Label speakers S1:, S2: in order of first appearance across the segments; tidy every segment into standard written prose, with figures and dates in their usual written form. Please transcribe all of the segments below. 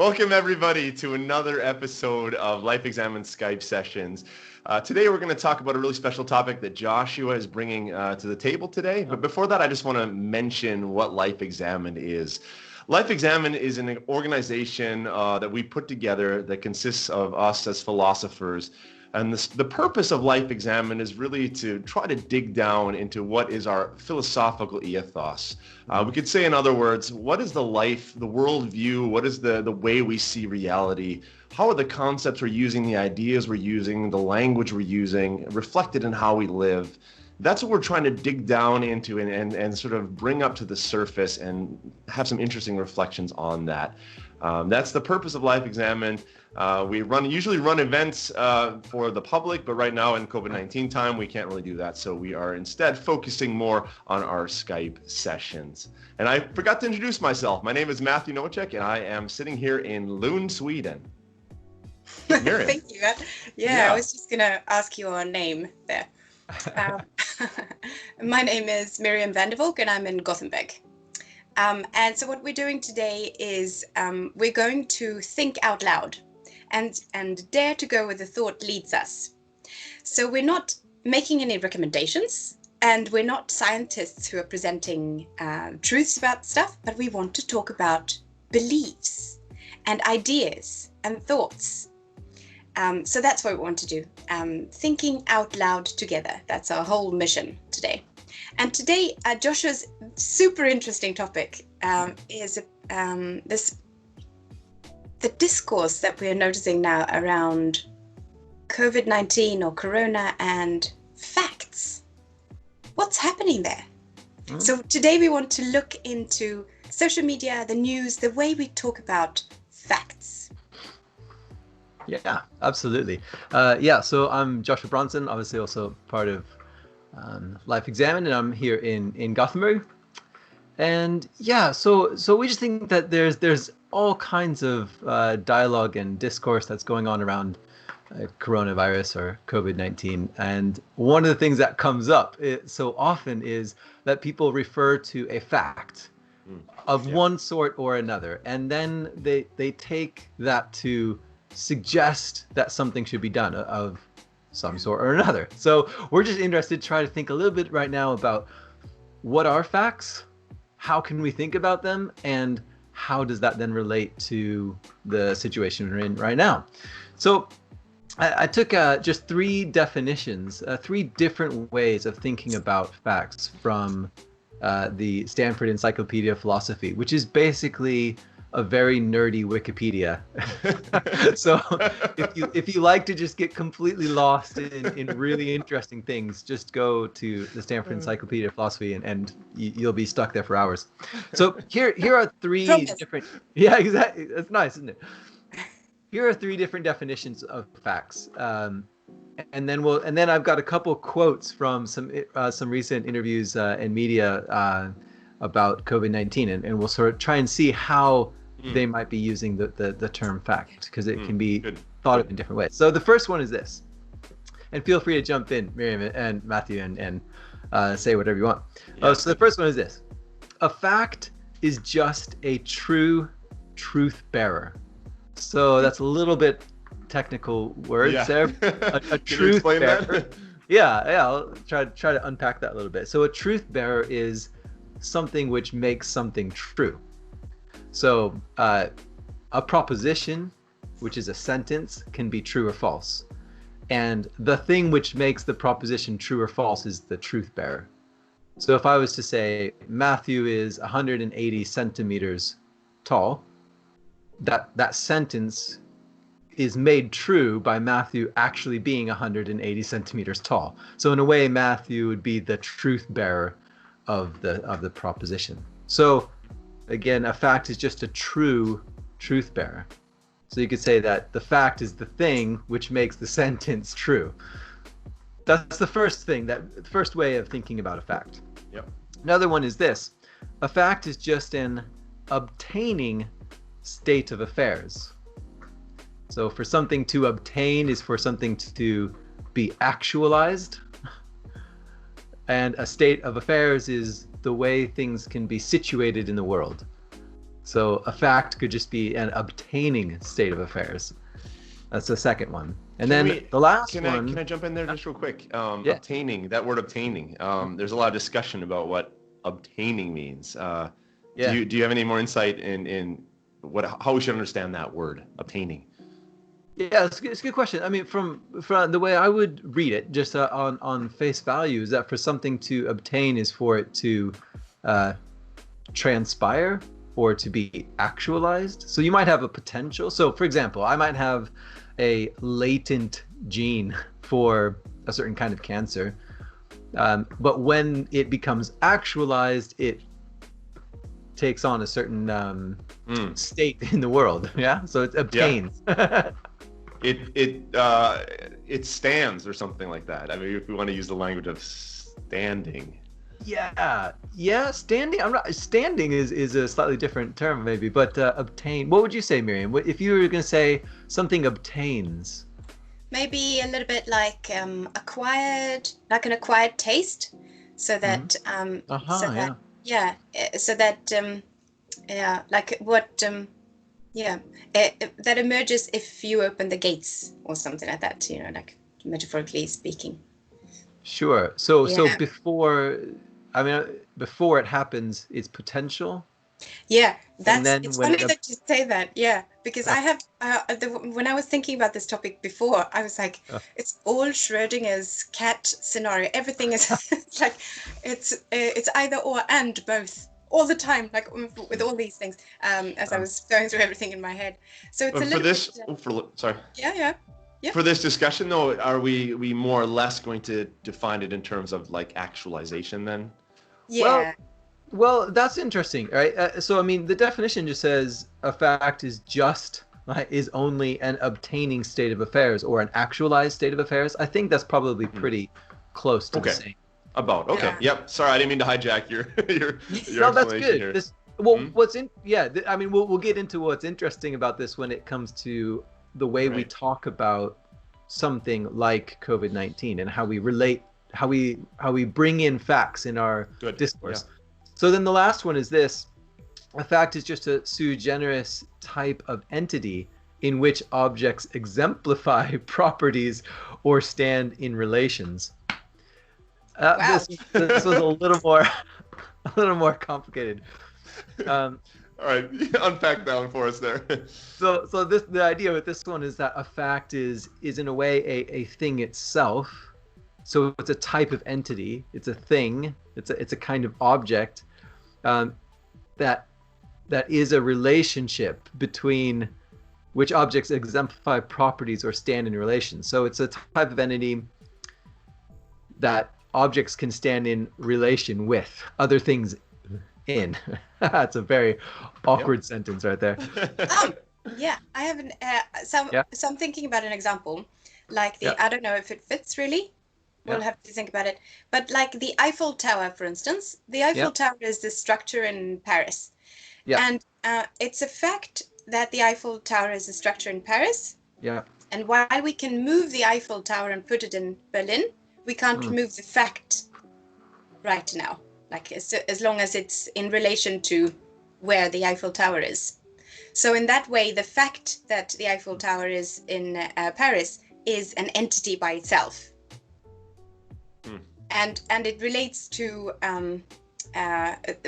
S1: Welcome everybody to another episode of Life.Examined Skype Sessions. Today we're going to talk about a really special topic that Joshua is bringing to the table today. But before that, I just want to mention what Life.Examined is. Life.Examined is an organization that we put together that consists of us as philosophers. And the purpose of Life.Examined is really to try to dig down into what is our philosophical ethos. We could say, in other words, what is the life, the worldview, what is the way we see reality? How are the concepts we're using, the ideas we're using, the language we're using, reflected in how we live? That's what we're trying to dig down into and sort of bring up to the surface and have some interesting reflections on that. That's the purpose of Life.Examined. We usually run events for the public, but right now in COVID-19 time, we can't really do that. So we are instead focusing more on our Skype sessions. And I forgot to introduce myself. My name is Matthew Nowachek, and I am sitting here in Lund, Sweden. Miriam.
S2: Thank you. Yeah, I was just going to ask your name there. My name is Miriam van der Valk, and I'm in Gothenburg. And so what we're doing today is we're going to think out loud and dare to go where the thought leads us. So we're not making any recommendations, and we're not scientists who are presenting truths about stuff, but we want to talk about beliefs and ideas and thoughts. So that's what we want to do. Thinking out loud together. That's our whole mission today. And today, Joshua's super interesting topic is the discourse that we're noticing now around COVID-19 or Corona and facts. What's happening there? So today we want to look into social media, the news, the way we talk about facts.
S3: Yeah, absolutely. So I'm Joshua Bronson, obviously also part of Life.Examined, and I'm here in Gothenburg. And so we just think that there's all kinds of dialogue and discourse that's going on around coronavirus or COVID-19. And one of the things that comes up so often is that people refer to a fact of one sort or another, and then they take that to suggest that something should be done of some sort or another. So we're just interested to try to think a little bit right now about what are facts, how can we think about them, and how does that then relate to the situation we're in right now. So I took just three definitions, three different ways of thinking about facts from the Stanford Encyclopedia of Philosophy, which is basically a very nerdy Wikipedia. So if you like to just get completely lost in really interesting things, just go to the Stanford Encyclopedia of Philosophy and you'll be stuck there for hours. So here are three different. Yeah, exactly. That's nice, isn't it? Here are three different definitions of facts. And then I've got a couple quotes from some recent interviews in media about COVID-19, and we'll sort of try and see how they might be using the term fact, because it can be thought of in different ways. So the first one is this, and feel free to jump in, Miriam and Matthew, and say whatever you want. So the first one is this: a fact is just a true truth bearer. So that's a little bit technical words there. A truth bearer. I'll try to unpack that a little bit. So a truth bearer is something which makes something true. So a proposition, which is a sentence, can be true or false. And the thing which makes the proposition true or false is the truth bearer. So if I was to say Matthew is 180 centimeters tall, that sentence is made true by Matthew actually being 180 centimeters tall. So in a way, Matthew would be the truth bearer of the proposition. So again, a fact is just a true truth bearer. So you could say that the fact is the thing which makes the sentence true. That's the first thing, the first way of thinking about a fact.
S1: Yep.
S3: Another one is this: a fact is just an obtaining state of affairs. So for something to obtain is for something to be actualized, and a state of affairs is the way things can be situated in the world. So a fact could just be an obtaining state of affairs. That's the second one. And then the last one.
S1: Can I jump in there just real quick?
S3: Yeah.
S1: Obtaining, that word obtaining. There's a lot of discussion about what obtaining means. Do you have any more insight in how we should understand that word, obtaining?
S3: Yeah, it's a good question. I mean, from the way I would read it, just on face value, is that for something to obtain is for it to transpire or to be actualized. So you might have a potential. So for example, I might have a latent gene for a certain kind of cancer, but when it becomes actualized, it takes on a certain state in the world. Yeah, so it obtains.
S1: Yeah. It stands or something like that. I mean, if we want to use the language of standing. Yeah, standing. Standing is a slightly different term maybe, but obtain. What would you say, Miriam? If you were going to say something obtains?
S2: Maybe a little bit like acquired, like an acquired taste, so that like what that emerges if you open the gates or something like that. You know, like metaphorically speaking.
S3: Sure. So before it happens, it's potential.
S2: Yeah, it's funny that you say that. Yeah, because I have when I was thinking about this topic before, I was like, it's all Schrodinger's cat scenario. Everything is like it's either or and both all the time, like with all these things. As I was going through everything in my head, so it's a little
S1: sorry.
S2: Yeah.
S1: For this discussion, though, are we more or less going to define it in terms of like actualization then?
S2: Yeah.
S3: Well, that's interesting, right? So, I mean, the definition just says a fact is only an obtaining state of affairs or an actualized state of affairs. I think that's probably pretty close to the same.
S1: Yep. Sorry, I didn't mean to hijack your
S3: No, that's good.
S1: Here.
S3: I mean, we'll get into what's interesting about this when it comes to the way we talk about something like COVID-19 and how we relate, how we bring in facts in our discourse. Yeah. So then the last one is this: a fact is just a sui generis type of entity in which objects exemplify properties or stand in relations.
S2: Wow.
S3: This was a little more complicated.
S1: All right, unpack that one for us there.
S3: So the idea with this one is that a fact is in a way a thing itself. So it's a type of entity. It's a thing. It's a kind of object that is a relationship between which objects exemplify properties or stand in relation. So it's a type of entity that objects can stand in relation with other things in. That's a very awkward sentence right there.
S2: I have an so I'm thinking about an example, like I don't know if it fits really. We'll have to think about it. But like the Eiffel Tower, for instance, the Eiffel Tower is the structure in Paris. Yeah. And it's a fact that the Eiffel Tower is a structure in Paris.
S3: Yeah.
S2: And while we can move the Eiffel Tower and put it in Berlin, we can't move the fact right now. Like as long as it's in relation to where the Eiffel Tower is. So in that way, the fact that the Eiffel Tower is in Paris is an entity by itself. And it relates to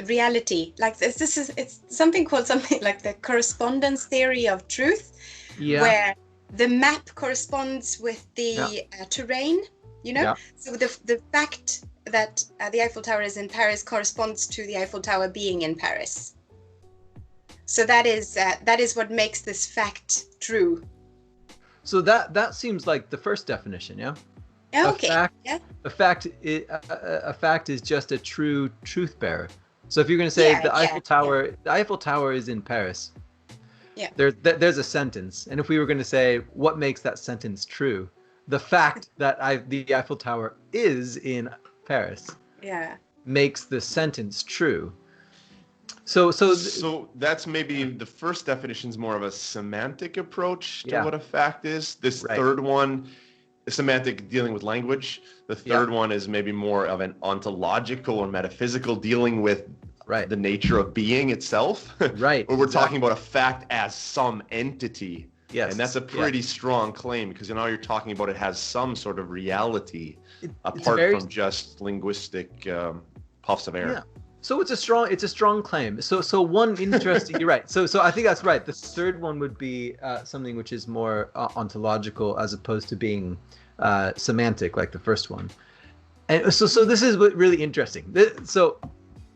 S2: reality. Like it's something called something like the correspondence theory of truth, where the map corresponds with the terrain. You know, so the fact that the Eiffel Tower is in Paris corresponds to the Eiffel Tower being in Paris. So that is what makes this fact true.
S3: So that seems like the first definition, yeah.
S2: Okay.
S3: A fact is just a true truth bearer. So if you're going to say the Eiffel Tower is in Paris, there's a sentence, and if we were going to say what makes that sentence true, the fact that the Eiffel Tower is in Paris makes the sentence true. So
S1: that's maybe the first definition is more of a semantic approach to what a fact is. This third one, semantic, dealing with language. The third one is maybe more of an ontological or metaphysical, dealing with
S3: right.
S1: the nature of being itself.
S3: Right.
S1: Or we're talking about a fact as some entity.
S3: Yes.
S1: And that's a pretty strong claim, because now you're talking about it has some sort of reality apart from just linguistic puffs of air.
S3: Yeah. So it's a strong claim. So one interesting, you're right. So I think that's right. The third one would be something which is more ontological as opposed to being semantic like the first one. And so this is what really interesting. So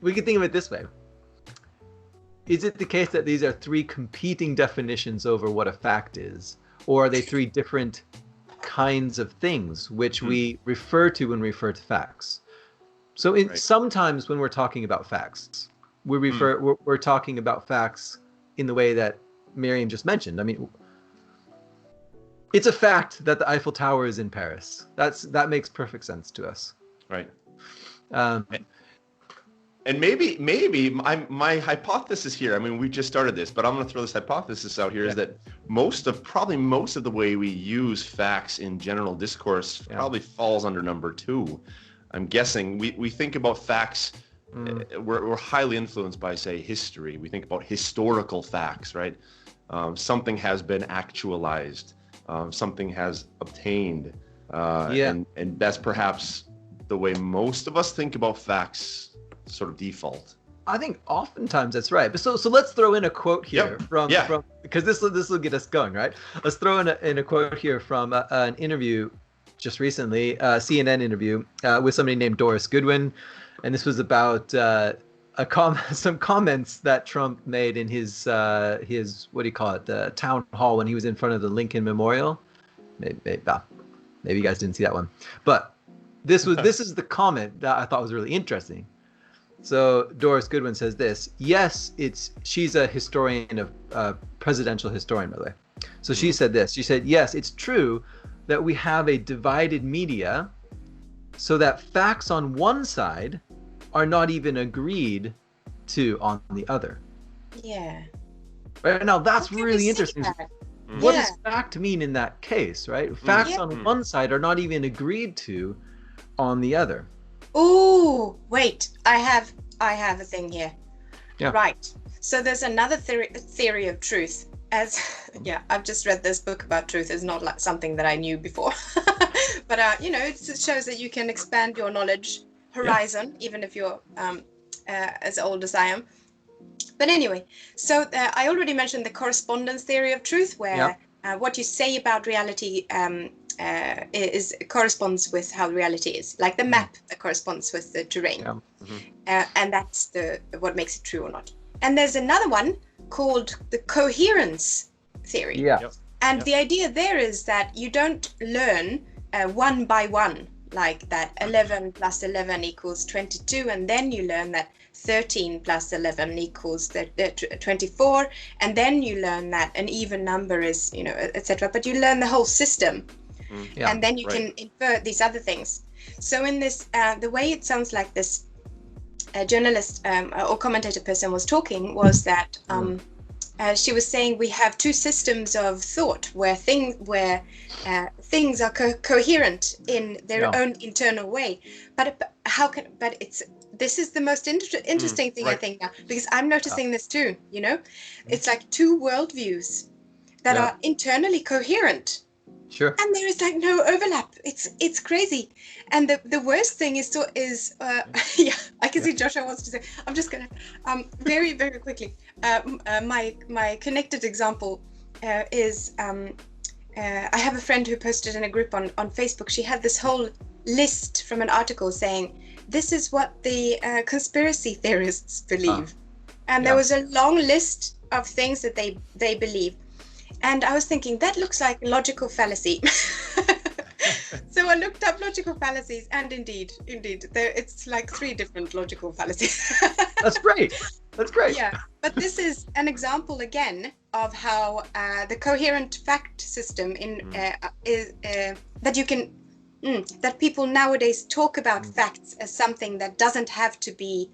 S3: we can think of it this way. Is it the case that these are three competing definitions over what a fact is? Or are they three different kinds of things which we refer to when we refer to facts? So sometimes when we're talking about facts, we're talking about facts in the way that Miriam just mentioned. I mean, it's a fact that the Eiffel Tower is in Paris. That makes perfect sense to us.
S1: Right. And maybe my hypothesis here, I mean, we just started this, but I'm going to throw this hypothesis out here, is that most of the way we use facts in general discourse probably falls under number 2. I'm guessing we think about facts, we're highly influenced by, say, history. We think about historical facts, right? Something has been actualized, something has obtained, and that's perhaps the way most of us think about facts, sort of default.
S3: I think oftentimes that's right. But so let's throw in a quote here from because this will get us going, right? Let's throw in a quote here from an interview just recently, a CNN interview with somebody named Doris Goodwin, and this was about some comments that Trump made in his what do you call it, the town hall when he was in front of the Lincoln Memorial. Maybe you guys didn't see that one, but this is the comment that I thought was really interesting. So Doris Goodwin says this. Yes, she's a historian, presidential historian, by the way. So she said this. She said, yes, it's true that we have a divided media so that facts on one side are not even agreed to on the other.
S2: Yeah.
S3: Right now, that's really interesting. What does fact mean in that case, right? Facts on one side are not even agreed to on the other.
S2: Oh, wait, I have a thing here.
S3: Yeah.
S2: Right. So there's another theory of truth. I've just read this book about truth. It's not like something that I knew before. But, it shows that you can expand your knowledge horizon, even if you're as old as I am. But anyway, so I already mentioned the correspondence theory of truth, where what you say about reality corresponds with how reality is, like the map that corresponds with the terrain, and that's what makes it true or not. And there's another one called the coherence theory, and the idea there is that you don't learn one by one, like that 11 plus 11 equals 22, and then you learn that 13 plus 11 equals 24, and then you learn that an even number is, etc. But you learn the whole system. And then you can infer these other things. So in this, the way it sounds like this journalist or commentator person was talking was that she was saying we have two systems of thought where things are coherent in their own internal way. But this is the most interesting thing I think now, because I'm noticing this too. It's like two worldviews that are internally coherent.
S3: Sure.
S2: And there is like no overlap. It's crazy. And the worst thing is I can see Joshua wants to say. I'm just gonna very, very quickly. My connected example is I have a friend who posted in a group on Facebook. She had this whole list from an article saying this is what the conspiracy theorists believe, and there was a long list of things that they believe. And I was thinking, that looks like logical fallacy. So I looked up logical fallacies, and indeed, it's like 3 different logical fallacies.
S3: That's great.
S2: Yeah, but this is an example again of how the coherent fact system is that you can that people nowadays talk about facts as something that doesn't have to be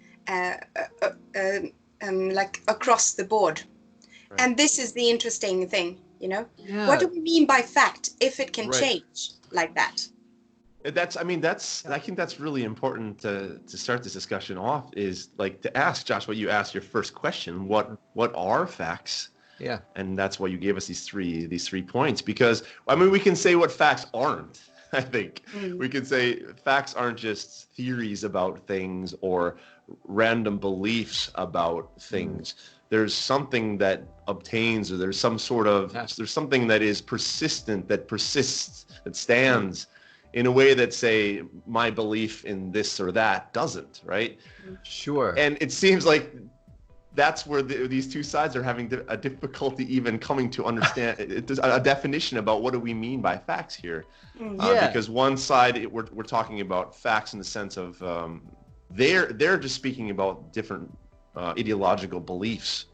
S2: like across the board. And this is the interesting thing, What do we mean by fact if it can change like that?
S1: I think that's really important to start this discussion off, is like to ask Josh what you asked your first question. What are facts?
S3: Yeah.
S1: And that's why you gave us these three points, because I mean, we can say what facts aren't. I think we can say facts aren't just theories about things or random beliefs about things. There's something that obtains, or there's some sort of, there's something that is persistent, that persists, that stands in a way that, say, my belief in this or that doesn't, right?
S3: Sure.
S1: And it seems like that's where these two sides are having a difficulty even coming to understand a definition about what do we mean by facts here. Because one side, we're talking about facts in the sense of they're just speaking about different ideological beliefs.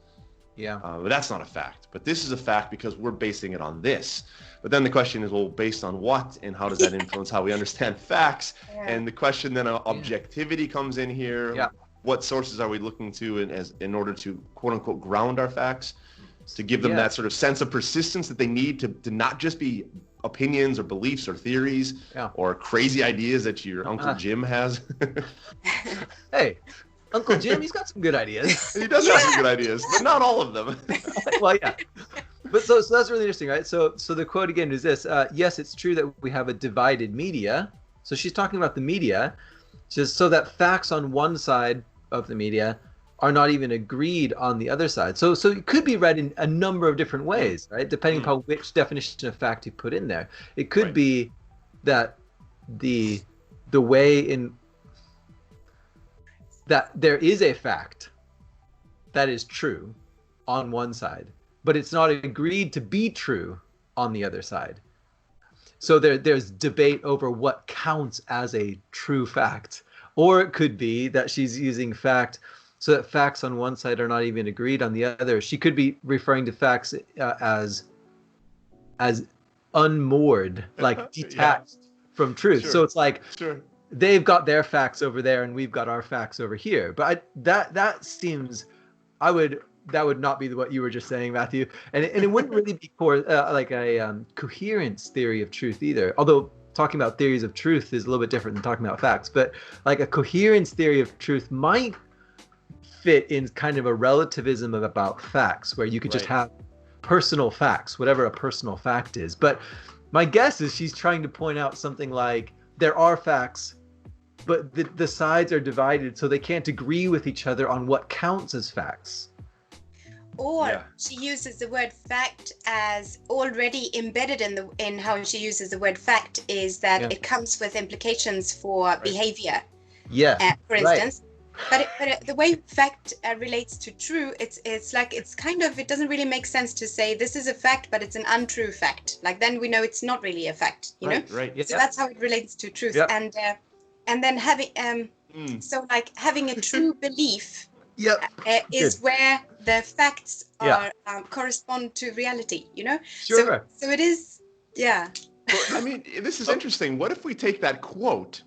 S1: But that's not a fact. But this is a fact because we're basing it on this. But then the question is, well, based on what, and how does that influence how we understand facts? And the question then of objectivity comes in here. What sources are we looking to in order to, quote unquote, ground our facts, to give them that sort of sense of persistence that they need to not just be opinions or beliefs or theories or crazy ideas that your Uncle Jim has.
S3: Hey, Uncle Jim, he's got some good ideas.
S1: He does have some good ideas, but not all of them.
S3: Well, yeah. But so that's really interesting, right? So the quote again is this: yes, it's true that we have a divided media. So she's talking about the media, just so that facts on one side of the media are not even agreed on the other side. So it could be read in a number of different ways, right? Depending upon which definition of fact you put in there. It could be that the way in that there is a fact that is true on one side, but it's not agreed to be true on the other side. So there's debate over what counts as a true fact. Or it could be that she's using fact so that facts on one side are not even agreed on the other. She could be referring to facts as unmoored, like detached from truth. So it's like they've got their facts over there and we've got our facts over here. But that seems, that would not be what you were just saying, Matthew. And it wouldn't really be like a coherence theory of truth either. Although talking about theories of truth is a little bit different than talking about facts. But like a coherence theory of truth might fit in kind of a relativism about facts, where you could just have personal facts, whatever a personal fact is. But my guess is she's trying to point out something like there are facts, but the sides are divided, so they can't agree with each other on what counts as facts.
S2: Or she uses the word fact as already embedded in how she uses the word fact is that it comes with implications for behavior. For instance. But the way fact relates to true, it's like it doesn't really make sense to say this is a fact, but it's an untrue fact. Like then we know it's not really a fact, you know? So that's how it relates to truth. And then having so like having a true belief is where the facts are correspond to reality, you know? So it is, Well,
S1: I mean, this is interesting. What if we take that quote?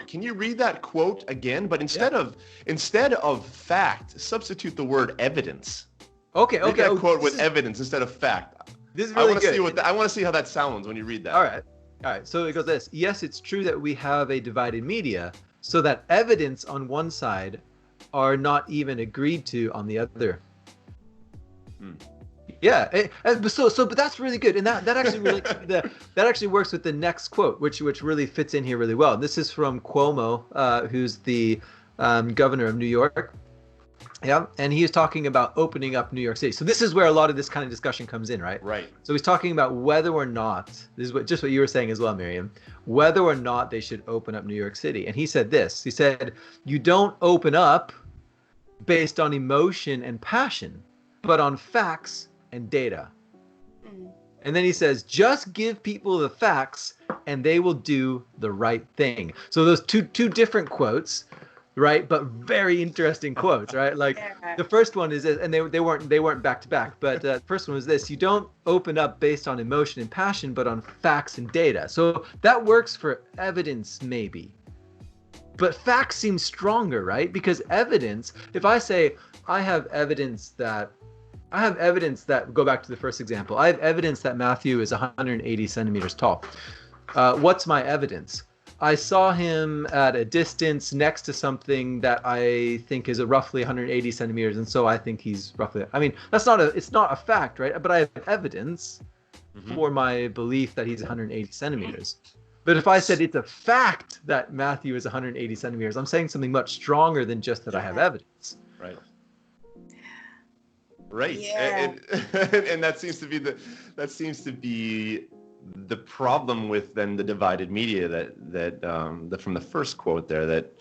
S1: Can you read that quote again? But instead of fact, substitute the word evidence.
S3: Okay.
S1: That quote with evidence instead of fact.
S3: This is really good.
S1: I want to see how that sounds when you read that.
S3: All right. So it goes this: yes, it's true that we have a divided media, so that evidence on one side are not even agreed to on the other. But that's really good, and that actually relates to that actually works with the next quote, which really fits in here really well. This is from Cuomo, who's the governor of New York. And he is talking about opening up New York City. So this is where a lot of this kind of discussion comes in, right?
S1: Right.
S3: So he's talking about whether or not, this is just what you were saying as well, Miriam, whether or not they should open up New York City. And he said this. He said, you don't open up based on emotion and passion, but on facts and data. And then he says, just give people the facts and they will do the right thing. So those two different quotes, right? But very interesting quotes, right? Like the first one is, and they weren't back to back, but the first one was this: you don't open up based on emotion and passion, but on facts and data. So that works for evidence maybe, but facts seem stronger, right? Because evidence, if I say I have evidence that, go back to the first example, I have evidence that Matthew is 180 centimeters tall. What's my evidence? I saw him at a distance next to something that I think is roughly 180 centimeters, and so I think he's roughly. I mean, it's not a fact, right? But I have evidence for my belief that he's 180 centimeters. But if I said it's a fact that Matthew is 180 centimeters, I'm saying something much stronger than just that I have evidence.
S1: Right. Right.
S2: Yeah.
S1: And that seems to be the problem with then the divided media that from the first quote there, that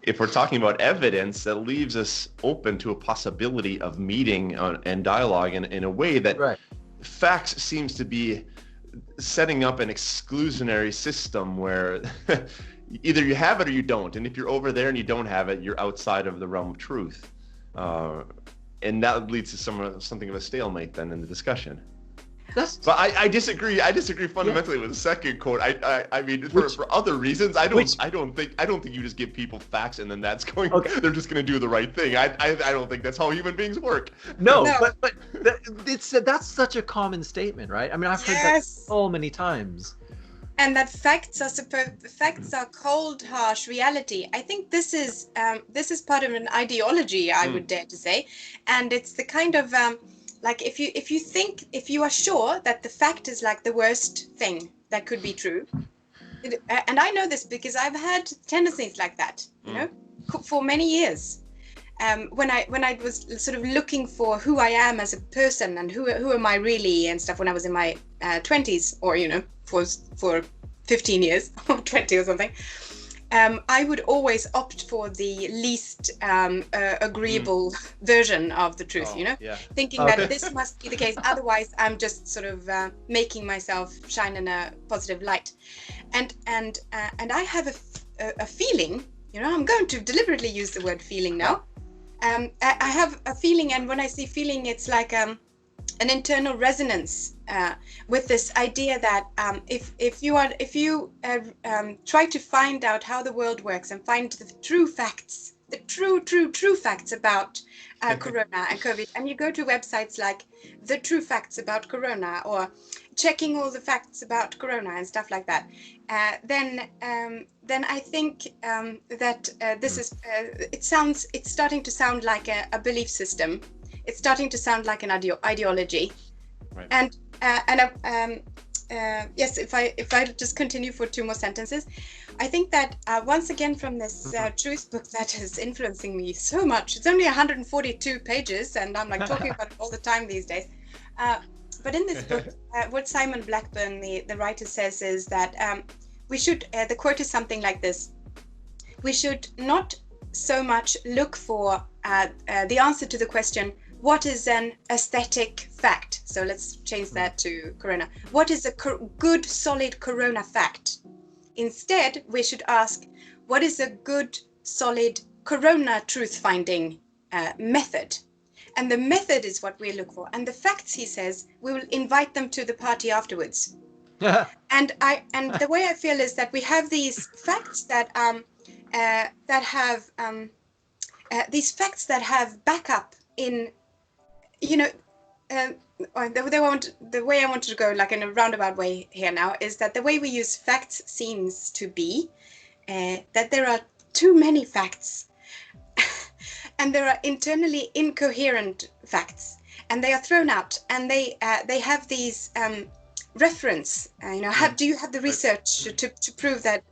S1: if we're talking about evidence, that leaves us open to a possibility of meeting and dialogue in a way that facts seems to be setting up an exclusionary system where either you have it or you don't. And if you're over there and you don't have it, you're outside of the realm of truth. And that leads to something of a stalemate then in the discussion. But I disagree. I disagree fundamentally with the second quote. I mean, for other reasons, I don't think you just give people facts and then that's going. Okay. They're just going to do the right thing. I don't think that's how human beings work.
S3: No. But that's such a common statement, right? I mean, I've heard that so many times.
S2: And that facts are cold, harsh reality. I think this is part of an ideology, I would dare to say, and it's the kind of like if you are sure that the fact is like the worst thing that could be true, and I know this because I've had tendencies like that, you know, for many years. When I was sort of looking for who I am as a person and who am I really and stuff when I was in my 20s, or you know, for 15 years or 20 or something, I would always opt for the least agreeable version of the truth, you know, thinking that this must be the case. Otherwise, I'm just sort of making myself shine in a positive light. And I have a feeling, you know, I'm going to deliberately use the word feeling now. I have a feeling, and when I say feeling, it's like an internal resonance with this idea that if you try to find out how the world works and find the true facts, the true facts about Corona and COVID, and you go to websites like the true facts about Corona or checking all the facts about Corona and stuff like that, then I think that this is it's starting to sound like a belief system. It's starting to sound like an ideology. Right. And yes, if I just continue for 2 more sentences, I think that once again from this truth book that is influencing me so much. It's only 142 pages, and I'm like talking about it all the time these days. But in this book, what Simon Blackburn, the writer, says is that we should. The quote is something like this: "We should not so much look for the answer to the question, what is an aesthetic fact?" So let's change that to Corona. What is a good, solid Corona fact? Instead, we should ask, what is a good, solid Corona truth-finding method? And the method is what we look for. And the facts, he says, we will invite them to the party afterwards. And the way I feel is that we have these facts that have backup in, you know, the way I want to go, like in a roundabout way here now, is that the way we use facts seems to be that there are too many facts, and there are internally incoherent facts, and they are thrown out, and they have these reference. Do you have the research to prove that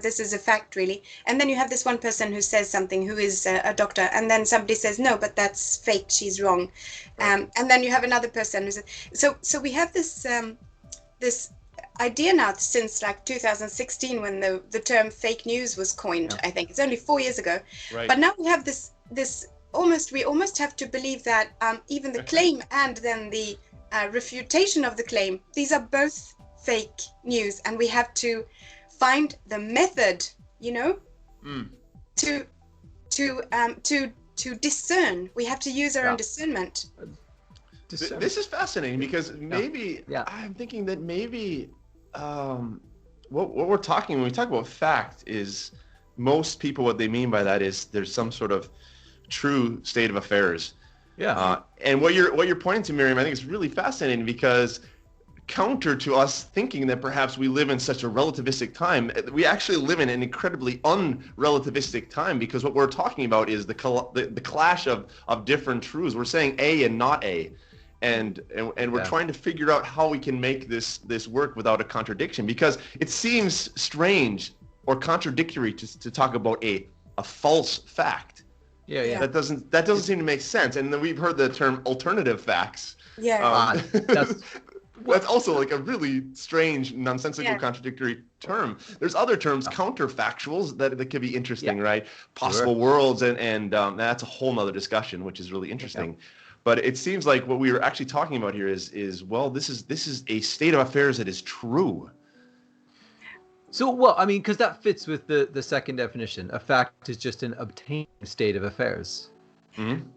S2: this is a fact really? And then you have this one person who says something, who is a doctor, and then somebody says no, but that's fake, she's wrong. And then you have another person who says so we have this this idea now since like 2016 when the term fake news was coined. I think it's only 4 years ago. But now we have this we almost have to believe that even the claim and then the refutation of the claim, these are both fake news, and we have to find the method, to discern. We have to use our own discernment.
S1: This is fascinating because maybe I'm thinking that maybe what we're talking when we talk about fact is most people, what they mean by that is there's some sort of true state of affairs. And what you're pointing to, Miriam, I think is really fascinating because counter to us thinking that perhaps we live in such a relativistic time. We actually live in an incredibly unrelativistic time, because what we're talking about is the clash of different truths. We're saying A and not A. And we're trying to figure out how we can make this work without a contradiction, because it seems strange or contradictory to talk about a false fact.
S3: Yeah.
S1: That doesn't seem to make sense. And then we've heard the term alternative facts.
S2: Yeah.
S1: That's also like a really strange, nonsensical, contradictory term. There's other terms, counterfactuals, that could be interesting, right? Possible worlds, and that's a whole nother discussion, which is really interesting. But it seems like what we were actually talking about here is well, this is a state of affairs that is true.
S3: So, well, I mean, because that fits with the second definition. A fact is just an obtained state of affairs. Mm-hmm.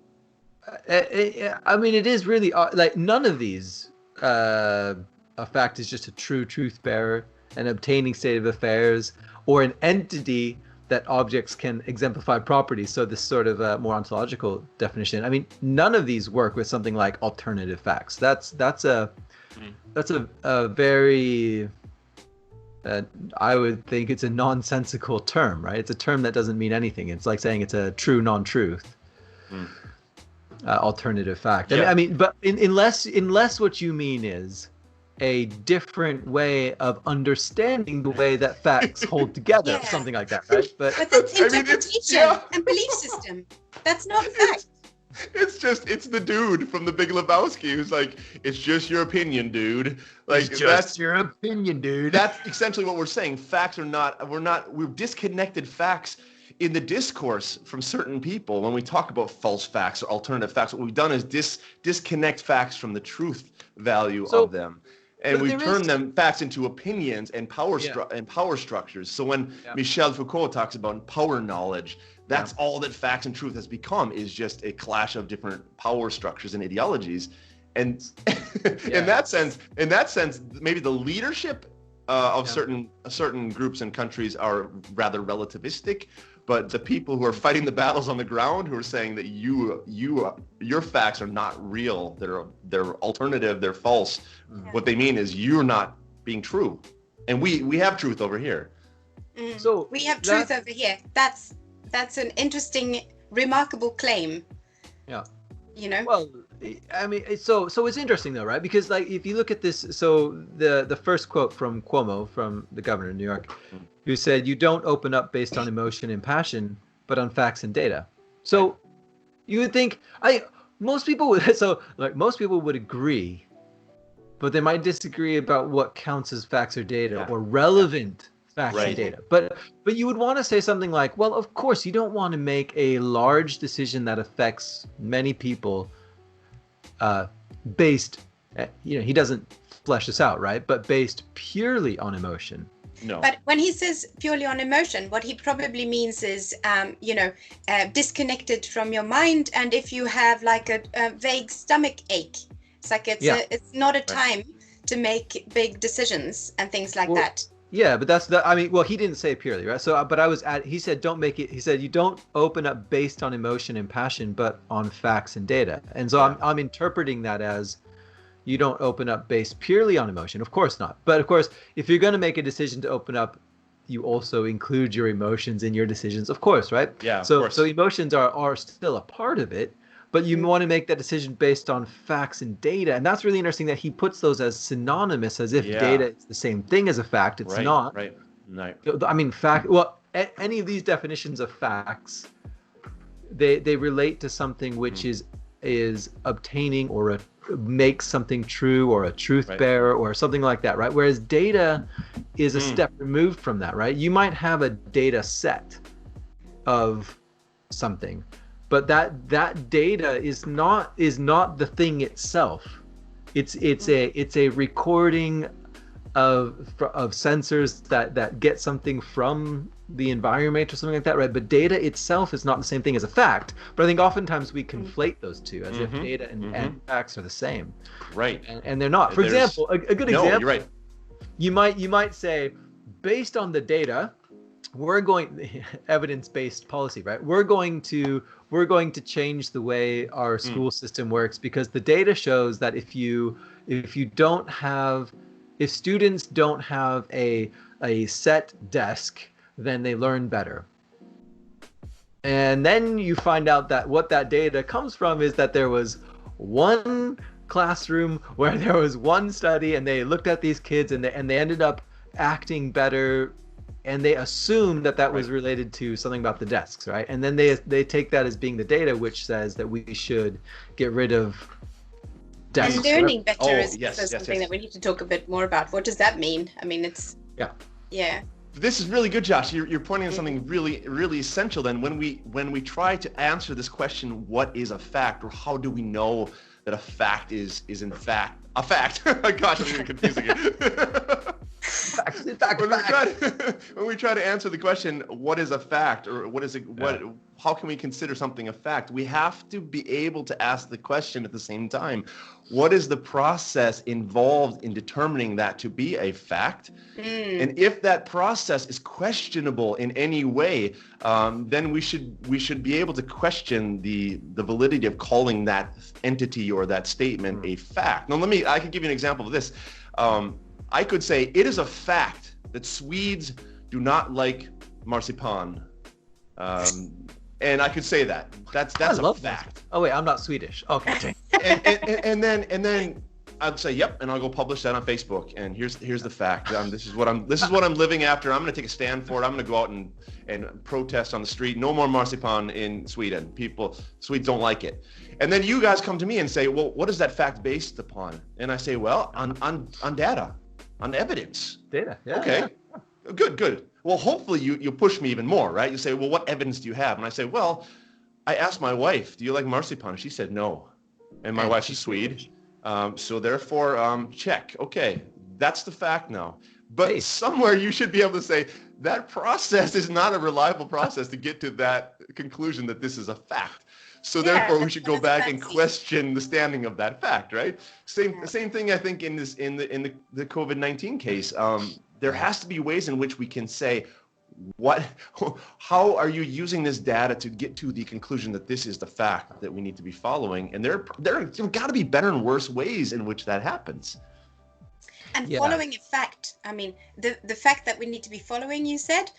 S3: I mean, it is really like none of these. A fact is just a true truth bearer, an obtaining state of affairs, or an entity that objects can exemplify properties. So this sort of more ontological definition. I mean, none of these work with something like alternative facts. That's a very I would think it's a nonsensical term, right? It's a term that doesn't mean anything. It's like saying it's a true non-truth. Alternative fact. I mean, but unless what you mean is a different way of understanding the way that facts hold together, something like that, right? But
S2: that's interpretation and belief system. That's not fact.
S1: It's the dude from The Big Lebowski who's like, it's just your opinion, dude. Like,
S3: that's your opinion, dude.
S1: That's essentially what we're saying. Facts are not. We've disconnected facts in the discourse from certain people. When we talk about false facts or alternative facts, what we've done is disconnect facts from the truth value of them, and we've turned them facts into opinions and power structures. So when Michel Foucault talks about power knowledge, that's all that facts and truth has become, is just a clash of different power structures and ideologies. And in that sense, maybe the leadership of certain groups and countries are rather relativistic. But the people who are fighting the battles on the ground, who are saying that your facts are not real, they're alternative, they're false. What they mean is you're not being true, and we have truth over here.
S2: So we have truth over here. That's an interesting, remarkable claim. Yeah. You know.
S3: Well, I mean, so it's interesting though, right? Because like if you look at this, so the first quote from Cuomo, from the governor of New York, who said, "You don't open up based on emotion and passion, but on facts and data." So you would think most people would agree, but they might disagree about what counts as facts or data or relevant facts and data. But you would want to say something like, well, of course, you don't want to make a large decision that affects many people based, he doesn't flesh this out, right? But based purely on emotion.
S1: No.
S2: But when he says purely on emotion, what he probably means is, disconnected from your mind. And if you have like a vague stomach ache, it's like it's not a time to make big decisions and things like that.
S3: Yeah, but he didn't say purely, right? So, but he said, don't make it, he said, you don't open up based on emotion and passion, but on facts and data. And so I'm interpreting that as, you don't open up based purely on emotion. Of course not. But of course, if you're going to make a decision to open up, you also include your emotions in your decisions, of course, right?
S1: Yeah.
S3: So emotions are still a part of it, but you want to make that decision based on facts and data. And that's really interesting that he puts those as synonymous, as if data is the same thing as a fact. It's not.
S1: Right.
S3: I mean, any of these definitions of facts, they relate to something which is obtaining or makes something true, or a truth bearer, or something like that, right? Whereas data is a step removed from that, right? You might have a data set of something, but that data is not the thing itself. It's a recording of sensors that get something from the environment or something like that, right? But data itself is not the same thing as a fact. But I think oftentimes we conflate those two as if data and facts are the same,
S1: right?
S3: And they're not. For example, a good example.
S1: You're right.
S3: You might say, based on the data, we're going evidence-based policy, right? We're going to change the way our school system works, because the data shows that if students don't have a set desk, then they learn better. And then you find out that what that data comes from is that there was one classroom where there was one study, and they looked at these kids, and they ended up acting better, and they assumed that was related to something about the desks, right? And then they take that as being the data, which says that we should get rid of desks.
S2: And learning better is
S1: yes.
S2: something that we need to talk a bit more about. What does that mean? I mean, it's yeah.
S1: This is really good, Josh. You're pointing out something really, really essential. Then when we try to answer this question, what is a fact, or how do we know that a fact is in fact a fact? Gosh, I'm even confusing it. When we try to answer the question, what is a fact, or how can we consider something a fact? We have to be able to ask the question at the same time, what is the process involved in determining that to be a fact? And if that process is questionable in any way, then we should be able to question the validity of calling that entity or that statement a fact. Now, I can give you an example of this. I could say it is a fact that Swedes do not like marzipan, and I could say that. That's a fact.
S3: Oh wait, I'm not Swedish. Okay.
S1: and then I'd say yep, and I'll go publish that on Facebook. And here's the fact. This is what I'm living after. I'm going to take a stand for it. I'm going to go out and protest on the street. No more marzipan in Sweden. Swedes don't like it. And then you guys come to me and say, well, what is that fact based upon? And I say, well, on data. On evidence.
S3: Data, yeah.
S1: Okay, yeah. Good. Well, hopefully you push me even more, right? You say, well, what evidence do you have? And I say, well, I asked my wife, do you like marzipan? She said no. And my wife's Swede. So therefore, check. Okay, that's the fact now. But somewhere you should be able to say, that process is not a reliable process to get to that conclusion that this is a fact. So therefore, we should go back and question the standing of that fact, right? Same thing, I think, in the COVID-19 case. There has to be ways in which we can say, how are you using this data to get to the conclusion that this is the fact that we need to be following? And there have got to be better and worse ways in which that happens.
S2: And following a fact, I mean, the fact that we need to be following, you said,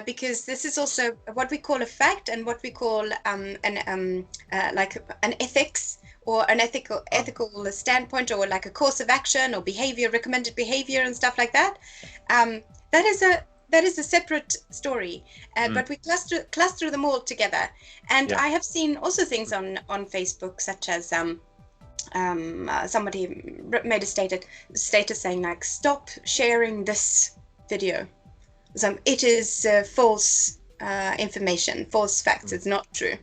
S2: because this is also what we call a fact and what we call like an ethics or an ethical standpoint, or like a course of action or recommended behavior and stuff like that. That is a separate story, but we cluster them all together. And I have seen also things on Facebook, such as somebody made a status saying, like, stop sharing this video. So it is false information, false facts. It's not true.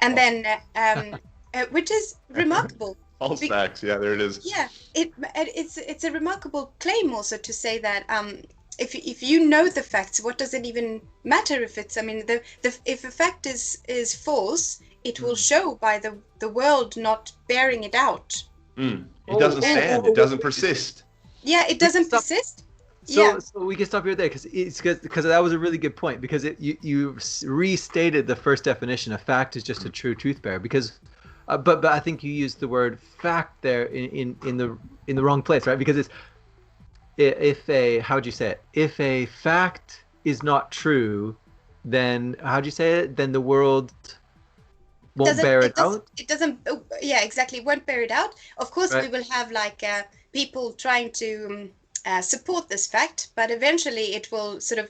S2: And then, which is remarkable.
S1: False facts. Yeah, there it is.
S2: Yeah, it's a remarkable claim also to say that if you know the facts, what does it even matter if it's? I mean, if a fact is false, it will show by the world not bearing it out.
S1: It doesn't stand. It doesn't persist.
S2: Yeah, it doesn't persist.
S3: So we can stop here there, because that was a really good point, because you restated the first definition. A fact is just a true truth bearer. Because, but I think you used the word fact there in the wrong place, right? Because how'd you say it? If a fact is not true, then how'd you say it? Then the world won't bear it out? It
S2: doesn't, yeah, exactly, won't bear it out. Of course, we will have like people trying to support this fact, but eventually it will sort of,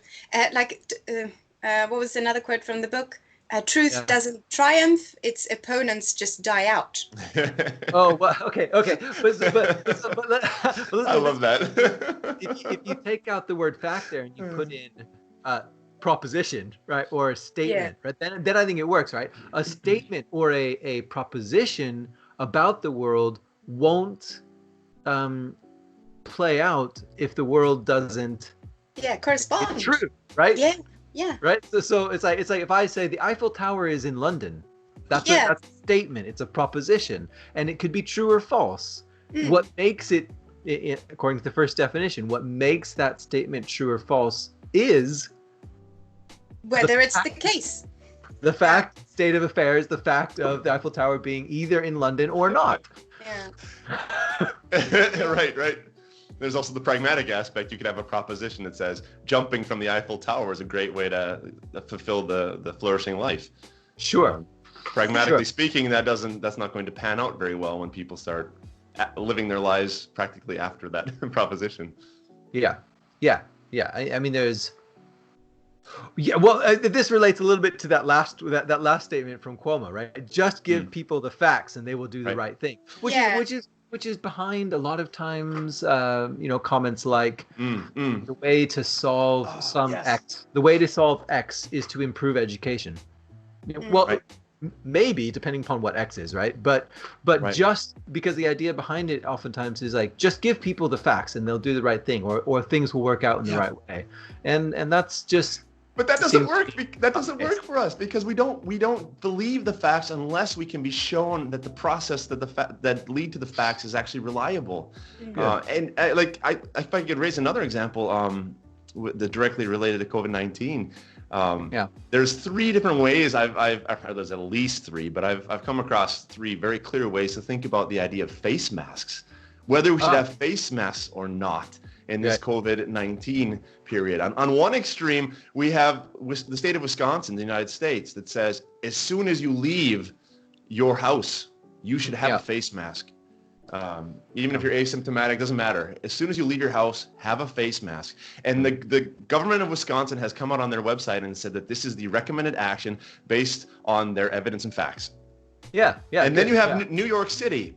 S2: what was another quote from the book? Truth doesn't triumph, its opponents just die out.
S3: Oh, well, okay. But
S1: I love that.
S3: if you take out the word fact there and you put in proposition, right, or a statement, right, then I think it works, right? A statement or a proposition about the world won't play out if the world doesn't
S2: correspond.
S3: It's true, right?
S2: Yeah.
S3: Right. So it's like if I say the Eiffel Tower is in London, that's a statement. It's a proposition, and it could be true or false. What makes it, according to the first definition, what makes that statement true or false is
S2: whether it's the case.
S3: The fact, state of affairs, the fact of the Eiffel Tower being either in London or not.
S2: Yeah.
S1: Right. There's also the pragmatic aspect. You could have a proposition that says jumping from the Eiffel Tower is a great way to fulfill the flourishing life.
S3: Sure.
S1: Pragmatically speaking, that's not going to pan out very well when people start living their lives practically after that proposition.
S3: Yeah. I mean, there's. Yeah, well, this relates a little bit to that last statement from Cuomo, right? Just give people the facts, and they will do the right thing. Which is behind a lot of times, comments like the way to solve X. The way to solve X is to improve education. Well, maybe depending upon what X is, right? But just because the idea behind it oftentimes is like, just give people the facts, and they'll do the right thing, or things will work out in the right way, and that's just.
S1: But that doesn't work. That doesn't work for us because we don't believe the facts unless we can be shown that the process that lead to the facts is actually reliable. If I could raise another example, directly related to COVID-19. There's 3 different ways I've heard. There's at least 3, but I've come across 3 very clear ways to think about the idea of face masks, whether we should have face masks or not in this COVID-19 period. On one extreme, we have the state of Wisconsin, the United States, that says as soon as you leave your house, you should have a face mask. Even if you're asymptomatic, doesn't matter. As soon as you leave your house, have a face mask. And the government of Wisconsin has come out on their website and said that this is the recommended action based on their evidence and facts. And then you have New York City,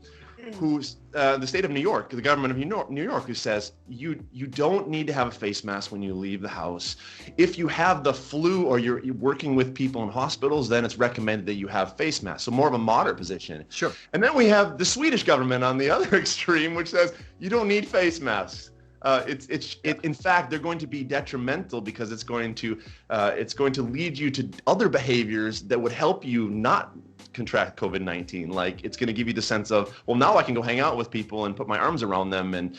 S1: who's the state of New York, the government of New York, who says you don't need to have a face mask when you leave the house. If you have the flu or you're working with people in hospitals, then it's recommended that you have face masks. So more of a moderate position.
S3: Sure.
S1: And then we have the Swedish government on the other extreme, which says you don't need face masks. In fact, they're going to be detrimental because it's going to lead you to other behaviors that would help you not contract COVID-19. Like it's going to give you the sense of, well, now I can go hang out with people and put my arms around them, and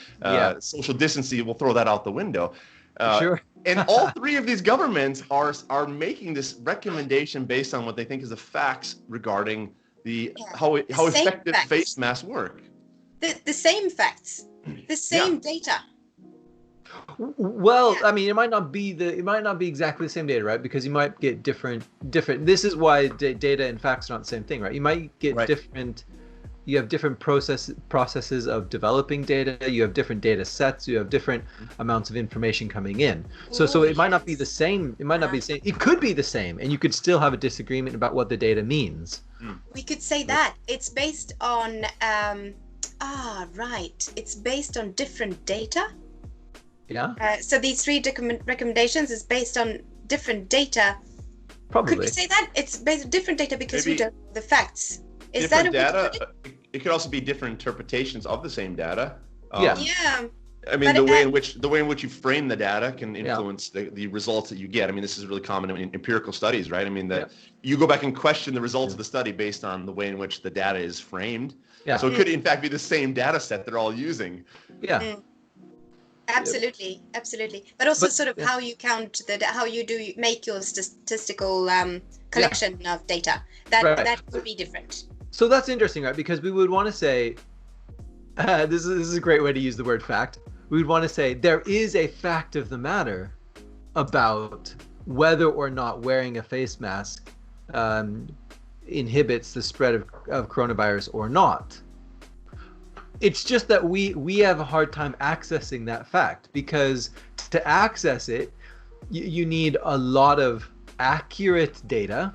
S1: social distancing will throw that out the window.
S3: Sure.
S1: And all 3 of these governments are making this recommendation based on what they think is the facts regarding how effective face masks work.
S2: The same facts, the same data.
S3: Well, I mean, it might not be exactly the same data, right? Because you might get different. This is why data and facts are not the same thing, right? You might get different. You have different processes of developing data. You have different data sets. You have different amounts of information coming in. So it might not be the same. It might not be the same. It could be the same, and you could still have a disagreement about what the data means.
S2: We could say that it's based on. It's based on different data.
S3: Yeah.
S2: So these 3 recommendations is based on different data.
S3: Probably.
S2: Could we say that it's based on different data because we don't know the facts? Is
S1: different
S2: that a
S1: data? It could also be different interpretations of the same data.
S2: Yeah.
S1: I mean, the way in which you frame the data can influence the results that you get. I mean, this is really common in empirical studies, right? I mean, that you go back and question the results of the study based on the way in which the data is framed. Yeah. So it could, in fact, be the same data set they're all using.
S3: Yeah.
S2: Absolutely. But also sort of how you count how you make your statistical collection of data. That would be different.
S3: So that's interesting, right? Because we would want to say, this is a great way to use the word fact. We would want to say there is a fact of the matter about whether or not wearing a face mask inhibits the spread of coronavirus or not. It's just that we have a hard time accessing that fact, because to access it, you need a lot of accurate data.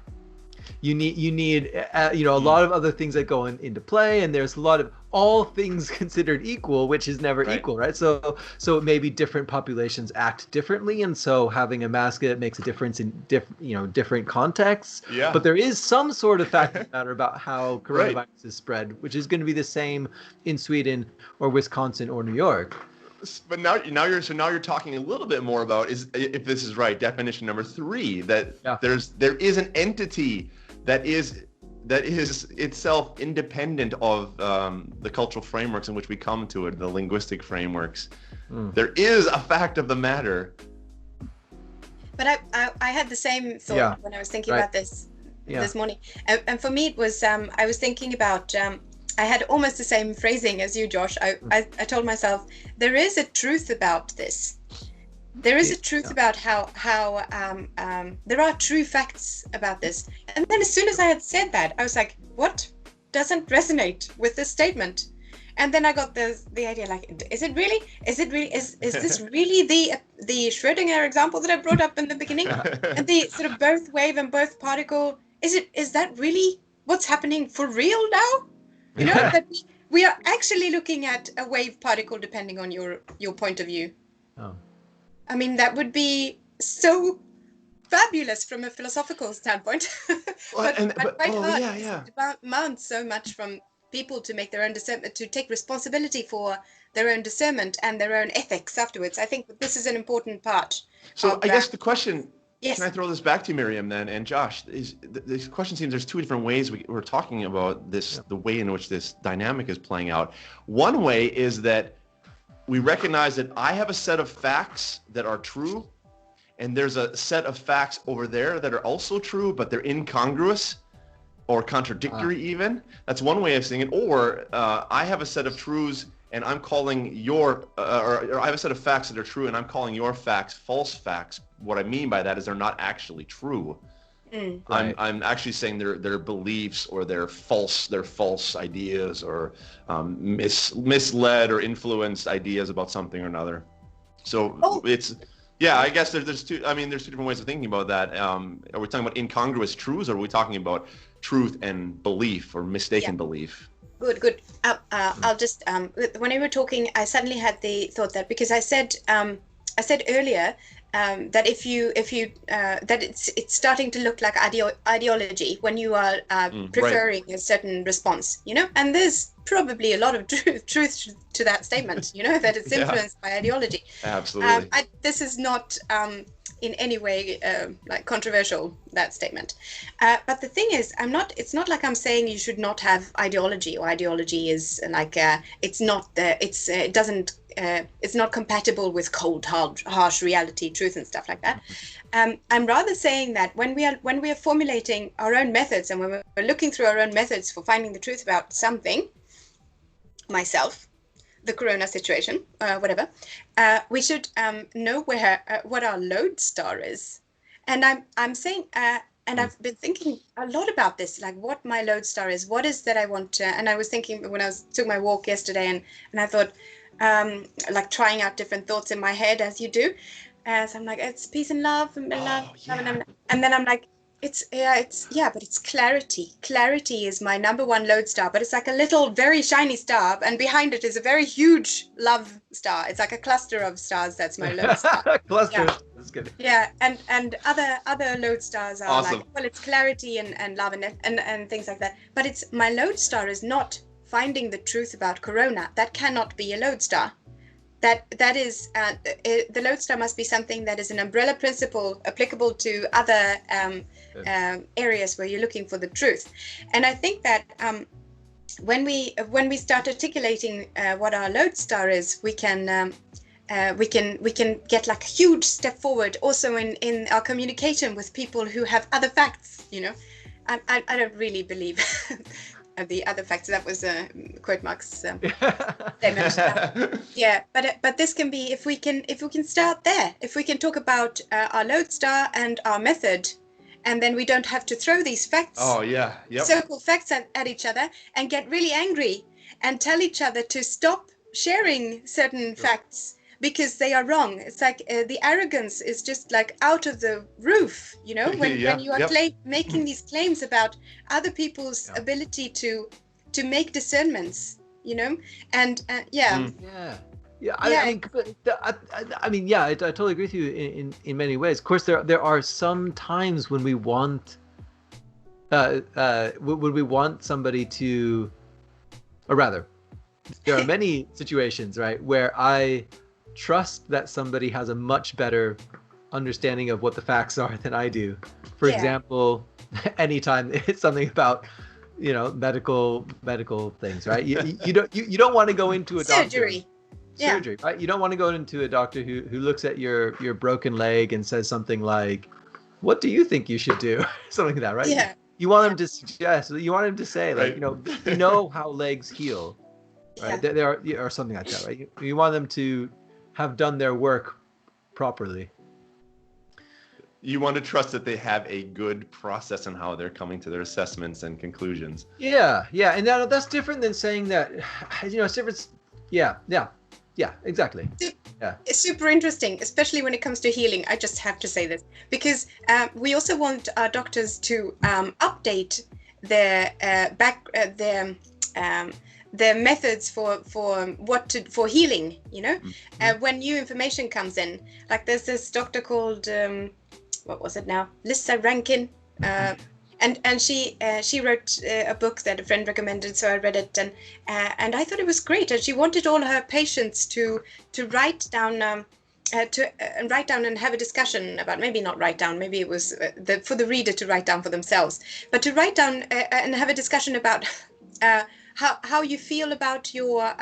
S3: You need a lot of other things that go into play, and there's a lot of all things considered equal, which is never equal, right? So maybe different populations act differently, and so having a mask that makes a difference in different contexts. Yeah. But there is some sort of fact of the matter about how coronavirus is spread, which is going to be the same in Sweden or Wisconsin or New York.
S1: But now you're talking a little bit more about if this is right. Definition number 3, that there is an entity that is itself independent of the cultural frameworks in which we come to it, the linguistic frameworks. There is a fact of the matter.
S2: But I had the same thought when I was thinking about this this morning. And for me, it was, I was thinking about, I had almost the same phrasing as you, Josh. I told myself, there is a truth about this. There is a truth about how there are true facts about this. And then as soon as I had said that, I was like, what doesn't resonate with this statement? And then I got the idea, like, is this really the Schrödinger example that I brought up in the beginning? And the sort of both wave and both particle, is that really what's happening for real now? You know, that we are actually looking at a wave particle depending on your point of view.
S3: Oh.
S2: I mean, that would be so fabulous from a philosophical standpoint. but quite hard. It demands so much from people to make their own discernment, to take responsibility for their own discernment and their own ethics afterwards. I think this is an important part.
S1: So I guess the question, can I throw this back to you, Miriam, then, and Josh? This question seems there's two different ways we're talking about this, the way in which this dynamic is playing out. One way is that we recognize that I have a set of facts that are true, and there's a set of facts over there that are also true, but they're incongruous or contradictory even. That's one way of saying it. Or I have a set of truths and I'm calling or I have a set of facts that are true and I'm calling your facts false facts. What I mean by that is they're not actually true. Right. I'm actually saying they're beliefs or they're false ideas or misled or influenced ideas about something or another. So it's, I guess there's two different ways of thinking about that. Are we talking about incongruous truths or are we talking about truth and belief or mistaken belief?
S2: Good. I'll just, when you were talking, I suddenly had the thought that because I said earlier that if you that it's starting to look like ideology when you are preferring a certain response, you know, and there's probably a lot of truth to that statement, you know, that it's influenced by ideology.
S1: Absolutely.
S2: This is not in any way like controversial, that statement. But the thing is, it's not like I'm saying you should not have ideology, or ideology is like it's not compatible with cold, hard, harsh reality, truth and stuff like that. I'm rather saying that when we are formulating our own methods and when we're looking through our own methods for finding the truth about something, myself, the corona situation, whatever, we should know what our lodestar is. And I'm saying, and I've been thinking a lot about this, like what my lodestar is, what is that I want to, and I was thinking when I took my walk yesterday and I thought, like trying out different thoughts in my head as you do. So I'm like, it's peace and love and love. And then I'm like, but it's clarity. Clarity is my number one lodestar, but it's like a little very shiny star, and behind it is a very huge love star. It's like a cluster of stars. That's my lodestar.
S3: Cluster. Yeah. That's good.
S2: Yeah, and other lodestars are like, well, it's clarity and love and things like that. But it's my lodestar is not finding the truth about corona. That cannot be a lodestar. That is the lodestar must be something that is an umbrella principle applicable to other areas where you're looking for the truth. And I think that when we start articulating what our lodestar is, we can get like a huge step forward also in our communication with people who have other facts. You know, I don't really believe. The other factor, that was quote marks statement. But this can be, if we can start there, if we can talk about our lodestar and our method, and then we don't have to throw these facts, so-called facts at each other and get really angry and tell each other to stop sharing certain facts because they are wrong. It's like the arrogance is just like out of the roof, you know, when you are making these claims about other people's ability to make discernments, you know, and I totally agree with you in many ways. Of course, there are some times when we want somebody to, or rather, there are many situations, right, where I trust that somebody has a much better understanding of what the facts are than I do. For example, anytime it's something about, you know, medical things, right? You don't want to go into a surgery.
S3: surgery, right? You don't want to go into a doctor who looks at your broken leg and says something like, "What do you think you should do?" Something like that, right?
S2: Yeah.
S3: You want them to suggest. You want them to say, like,
S1: Right.
S3: you know how legs heal, right?
S2: Yeah.
S3: There are, or something like that, right? You want them to have done their work properly.
S1: You want to trust that they have a good process on how they're coming to their assessments and conclusions.
S3: Yeah, and that's different than saying that, it's different. Yeah, exactly. Yeah.
S2: It's super interesting, especially when it comes to healing. I just have to say this because we also want our doctors to update their their methods for healing. When new information comes in, like there's this doctor called what was it now? Lisa Rankin. And she wrote a book that a friend recommended, so I read it, and I thought it was great. And she wanted all her patients to write down and have a discussion about, maybe not write down, maybe it was for the reader to write down for themselves, but to write down and have a discussion about how you feel about your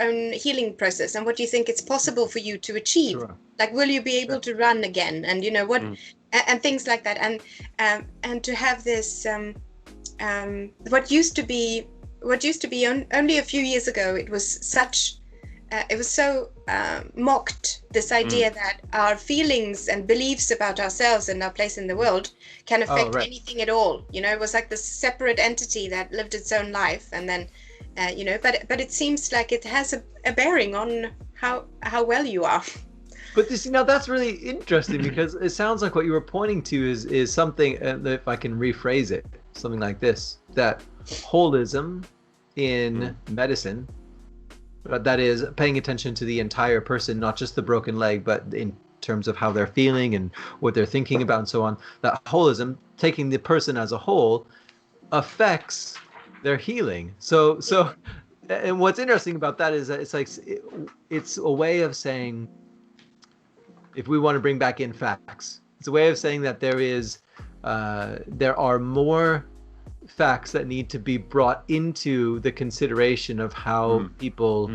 S2: own healing process and what you think it's possible for you to achieve.
S3: Sure.
S2: Like, will you be able to run again? And what. And things like that, and to have this what used to be only a few years ago, it was so mocked, this idea that our feelings and beliefs about ourselves and our place in the world can affect anything at all. It was like this separate entity that lived its own life, and then but it seems like it has a bearing on how well you are.
S3: But now that's really interesting, because it sounds like what you were pointing to is something, if I can rephrase it, something like this, that holism in medicine, that is paying attention to the entire person, not just the broken leg, but in terms of how they're feeling and what they're thinking about and so on, that holism, taking the person as a whole, affects their healing. So and what's interesting about that is that it's a way of saying, if we want to bring back in facts, it's a way of saying that there are more facts that need to be brought into the consideration of how people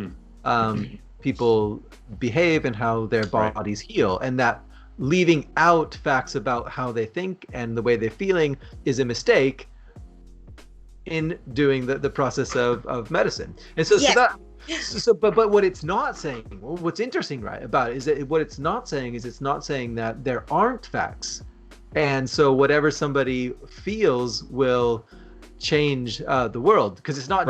S3: behave and how their bodies heal, and that leaving out facts about how they think and the way they're feeling is a mistake in doing the process of medicine. And but what it's not saying, what's interesting about it, is that what it's not saying is, it's not saying that there aren't facts, and so whatever somebody feels will change the world, because it's not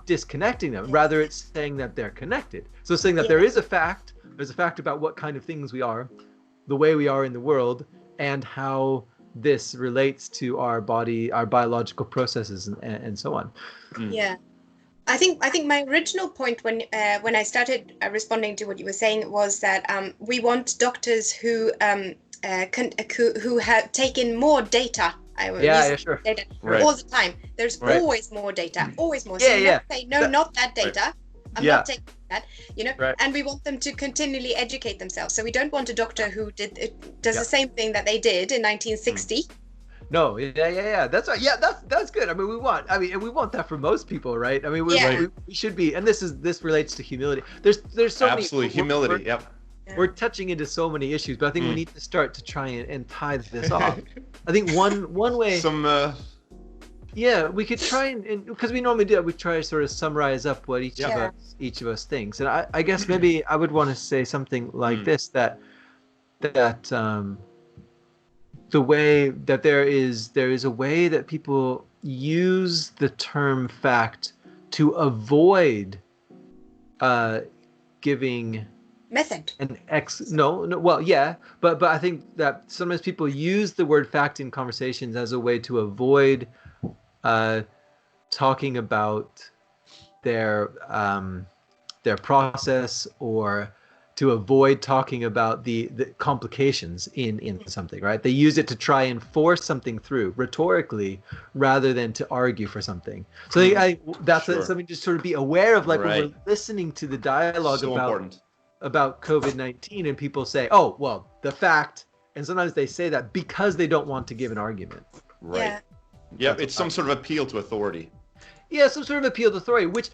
S3: disconnecting them. Rather, it's saying that they're connected. So it's saying that there's a fact about what kind of things we are, the way we are in the world, and how this relates to our body, our biological processes, and so on.
S2: Yeah. I think my original point when I started responding to what you were saying was that we want doctors who have taken more data.
S3: Sure.
S2: Data all the time. There's always more data, always more. So say no, not that data. I'm not taking that. And we want them to continually educate themselves. So we don't want a doctor who does the same thing that they did in 1960.
S3: No, that's right. Yeah, that's good. I mean, we want that for most people, right? I mean, we should be, and this relates to humility. There's so many.
S1: Absolutely, humility. Yep.
S3: We're touching into so many issues, but I think we need to start to try and tie this off. I think one way. We could try and because we normally do it, we try to sort of summarize up what each of us thinks, and I guess maybe I would want to say something like this, that the way that there is a way that people use the term fact to avoid giving
S2: method
S3: an but I think that sometimes people use the word fact in conversations as a way to avoid talking about their process, or to avoid talking about the complications in something, right? They use it to try and force something through rhetorically rather than to argue for something. So that's something to sort of be aware of, like when we're listening to the dialogue about COVID-19, and people say, oh, well, the fact, and sometimes they say that because they don't want to give an argument.
S1: Right. Yeah, it's some sort of appeal to authority. Yeah,
S3: some sort of appeal to authority, which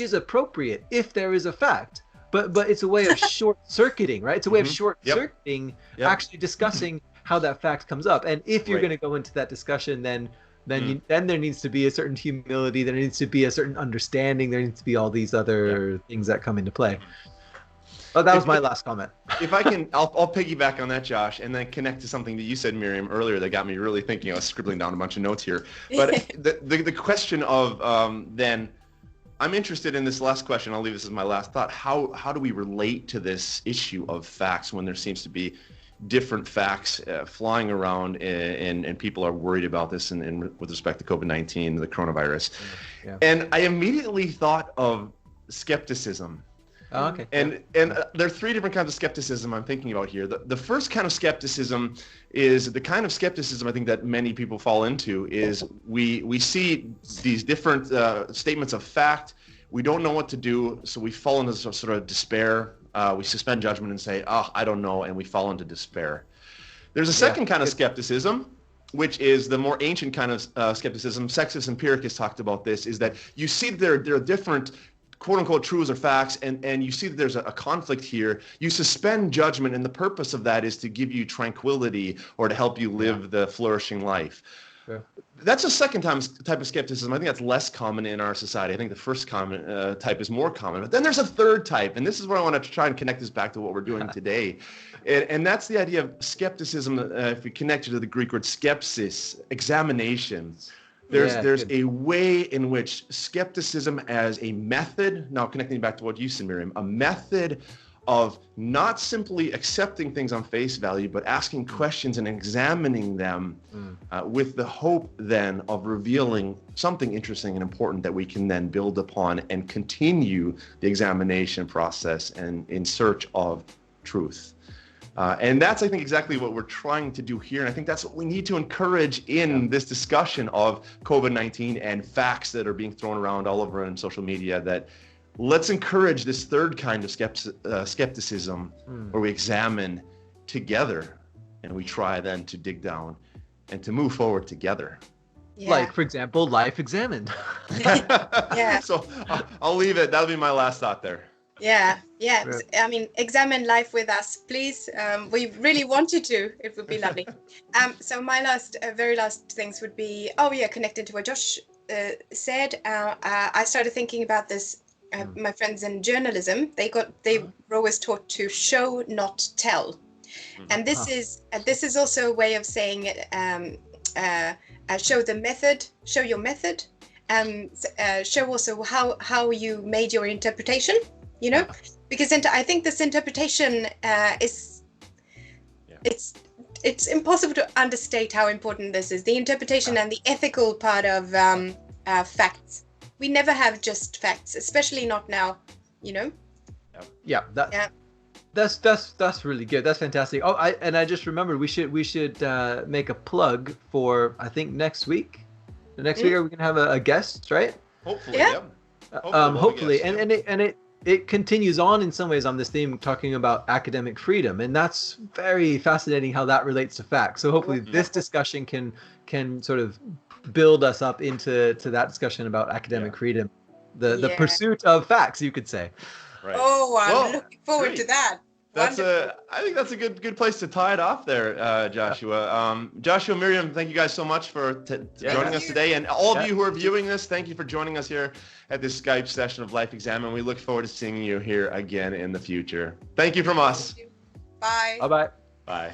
S3: is appropriate if there is a fact. but it's a way of short-circuiting, right? It's a way of short-circuiting actually discussing how that fact comes up. And if you're going to go into that discussion, then there needs to be a certain humility, there needs to be a certain understanding, there needs to be all these other things that come into play. Oh, that was my last comment.
S1: If I can, I'll piggyback on that, Josh, and then connect to something that you said, Miriam, earlier that got me really thinking. I was scribbling down a bunch of notes here. But the question of then, I'm interested in this last question. I'll leave this as my last thought. How do we relate to this issue of facts when there seems to be different facts flying around and people are worried about this and with respect to COVID-19, the coronavirus? Yeah. And I immediately thought of skepticism.
S3: Oh, okay.
S1: And there are three different kinds of skepticism I'm thinking about here. The first kind of skepticism is the kind of skepticism I think that many people fall into is we see these different statements of fact. We don't know what to do, so we fall into sort of despair. We suspend judgment and say, oh, I don't know, and we fall into despair. There's a second kind of skepticism, which is the more ancient kind of skepticism. Sextus Empiricus talked about this, is that you see there are different quote-unquote truths or facts, and you see that there's a conflict here. You suspend judgment, and the purpose of that is to give you tranquility or to help you live the flourishing life. Sure. That's a second type of skepticism. I think that's less common in our society. I think the first common type is more common. But then there's a third type, and this is where I want to try and connect this back to what we're doing today. And that's the idea of skepticism, if we connect it to the Greek word skepsis, examination. There's a way in which skepticism as a method, now connecting back to what you said, Miriam, a method of not simply accepting things on face value, but asking questions and examining them with the hope then of revealing something interesting and important that we can then build upon and continue the examination process and in search of truth. And that's, I think, exactly what we're trying to do here. And I think that's what we need to encourage in this discussion of COVID-19 and facts that are being thrown around all over in social media, that let's encourage this third kind of skepticism where we examine together and we try then to dig down and to move forward together.
S2: Yeah.
S3: Like, for example, Life.Examined.
S2: Yeah.
S1: So I'll leave it. That'll be my last thought there.
S2: Yeah. I mean, examine life with us, please. We really want you to. It would be lovely. So my very last things would be, connected to what Josh said. I started thinking about this. My friends in journalism, they were always taught to show, not tell, and this is also a way of saying show the method, show your method, and show also how you made your interpretation. You know, because I think this interpretation it's impossible to understate how important this is. The interpretation and the ethical part of facts. We never have just facts, especially not now. You know.
S3: That's really good. That's fantastic. Oh, I just remembered we should make a plug for, I think, next week. The next week we can have a guest, right?
S1: Hopefully,
S3: hopefully, and it continues on in some ways on this theme, talking about academic freedom, and that's very fascinating how that relates to facts. So hopefully this discussion can sort of build us up into that discussion about academic freedom, the pursuit of facts, you could say.
S1: Right.
S2: Oh, I'm looking forward to that.
S1: I think that's a good place to tie it off there, Joshua. Joshua, Miriam, thank you guys so much for joining us today. And all of you who are viewing this, thank you for joining us here at this Skype session of Life.Examined. We look forward to seeing you here again in the future. Thank you from us.
S2: Bye.
S3: Bye-bye.
S1: Bye.